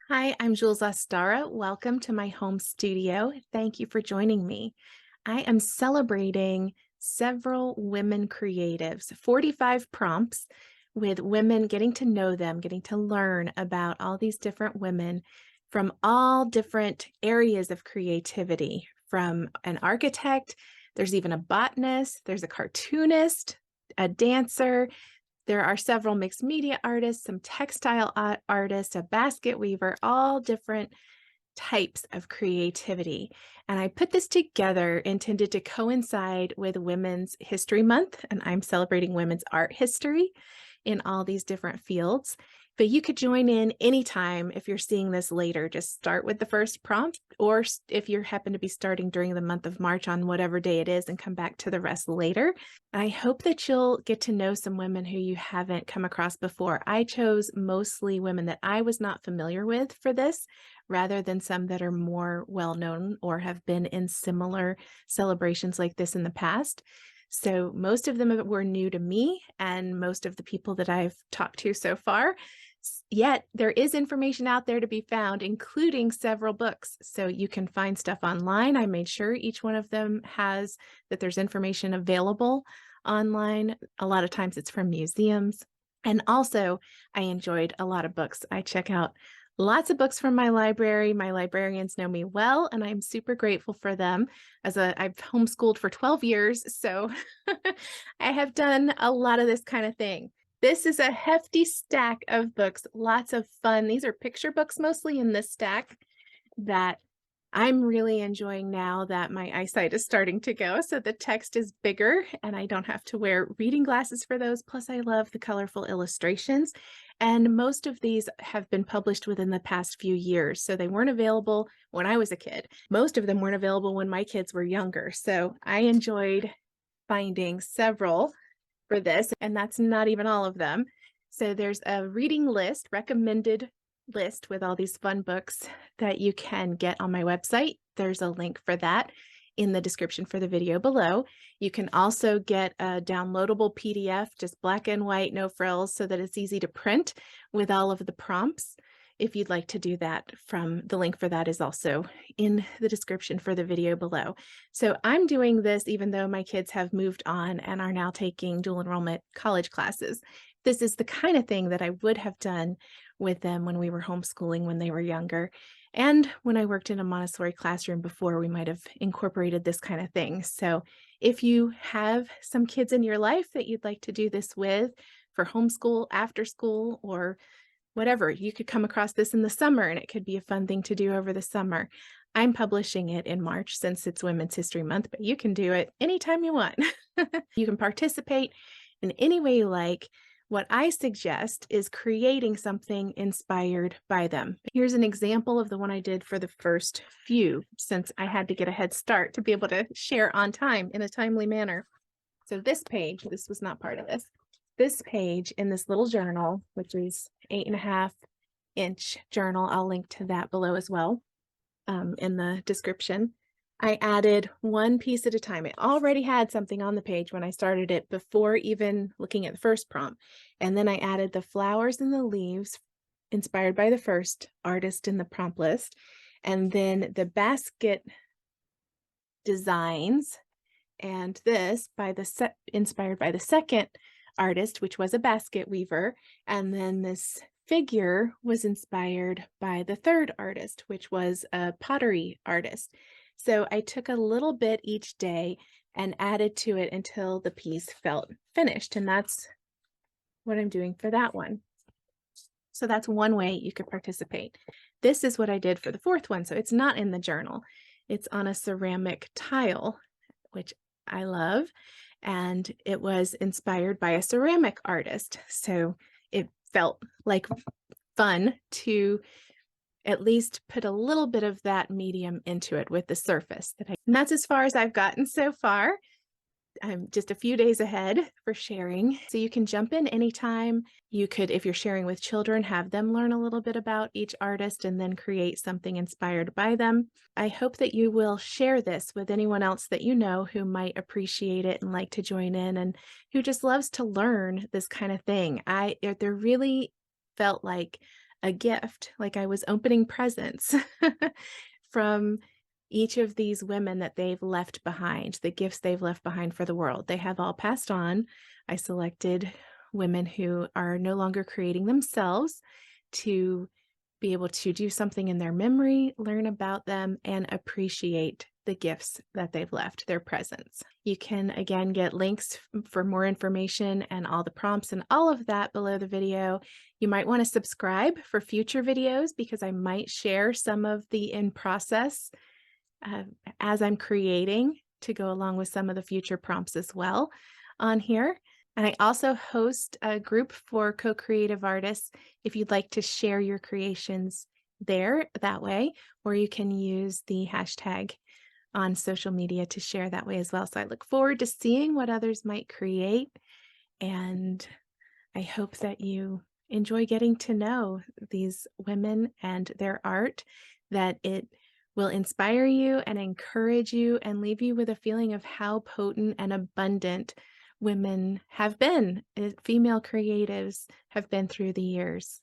Hi, I'm Jules Astara. Welcome to my home studio. Thank you for joining me. I am celebrating several women creatives, 45 prompts with women, getting to know them, getting to learn about all these different women from all different areas of creativity, from an architect, there's even a botanist, there's a cartoonist, a dancer. There are several mixed media artists, some textile artists, a basket weaver, all different types of creativity. And I put this together intended to coincide with Women's History Month, and I'm celebrating women's art history in all these different fields. But you could join in anytime if you're seeing this later. Just start with the first prompt, or if you happen to be starting during the month of March on whatever day it is and come back to the rest later. I hope that you'll get to know some women who you haven't come across before. I chose mostly women that I was not familiar with for this, rather than some that are more well-known or have been in similar celebrations like this in the past. So most of them were new to me and most of the people that I've talked to so far. Yet there is information out there to be found, including several books. So you can find stuff online. I made sure each one of them has that there's information available online. A lot of times it's from museums. And also, I enjoyed a lot of books. I check out lots of books from my library. My librarians know me well, and I'm super grateful for them. I've homeschooled for 12 years, so I have done a lot of this kind of thing. This is a hefty stack of books, lots of fun. These are picture books mostly in this stack that I'm really enjoying now that my eyesight is starting to go. So the text is bigger and I don't have to wear reading glasses for those. Plus, I love the colorful illustrations. And most of these have been published within the past few years. So they weren't available when I was a kid. Most of them weren't available when my kids were younger. So I enjoyed finding several for this, and that's not even all of them. So there's a reading list, recommended list with all these fun books that you can get on my website. There's a link for that in the description for the video below. You can also get a downloadable PDF, just black and white, no frills, so that it's easy to print with all of the prompts. If you'd like to do that, from the link for that is also in the description for the video below. So I'm doing this even though my kids have moved on and are now taking dual enrollment college classes. This is the kind of thing that I would have done with them when we were homeschooling when they were younger. And when I worked in a Montessori classroom before, we might have incorporated this kind of thing. So if you have some kids in your life that you'd like to do this with for homeschool, after school, or whatever, you could come across this in the summer and it could be a fun thing to do over the summer. I'm publishing it in March since it's Women's History Month, but you can do it anytime you want. You can participate in any way you like. What I suggest is creating something inspired by them. Here's an example of the one I did for the first few, since I had to get a head start to be able to share on time in a timely manner. So this page, this was not part of this. This page in this little journal, which is 8.5-inch journal, I'll link to that below as well in the description. I added one piece at a time. It already had something on the page when I started it before even looking at the first prompt. And then I added the flowers and the leaves inspired by the first artist in the prompt list. And then the basket designs, and this inspired by the second artist, which was a basket weaver. And then this figure was inspired by the third artist, which was a pottery artist. So I took a little bit each day and added to it until the piece felt finished. And that's what I'm doing for that one. So that's one way you could participate. This is what I did for the fourth one. So it's not in the journal. It's on a ceramic tile, which I love. And it was inspired by a ceramic artist. So it felt like fun to at least put a little bit of that medium into it with the surface. And that's as far as I've gotten so far. I'm just a few days ahead for sharing. So you can jump in anytime. You could, if you're sharing with children, have them learn a little bit about each artist and then create something inspired by them. I hope that you will share this with anyone else that you know who might appreciate it and like to join in and who just loves to learn this kind of thing. There really felt like a gift, like I was opening presents from each of these women that they've left behind, the gifts they've left behind for the world. They have all passed on. I selected women who are no longer creating themselves to be able to do something in their memory, learn about them, and appreciate the gifts that they've left, their presence. You can again get links for more information and all the prompts and all of that below the video. You might want to subscribe for future videos because I might share some of the in process uh, as I'm creating to go along with some of the future prompts as well on here. And I also host a group for co-creative artists if you'd like to share your creations there that way, or you can use the hashtag on social media to share that way as well. So I look forward to seeing what others might create, and I hope that you enjoy getting to know these women and their art, that it will inspire you and encourage you and leave you with a feeling of how potent and abundant women have been, female creatives have been through the years.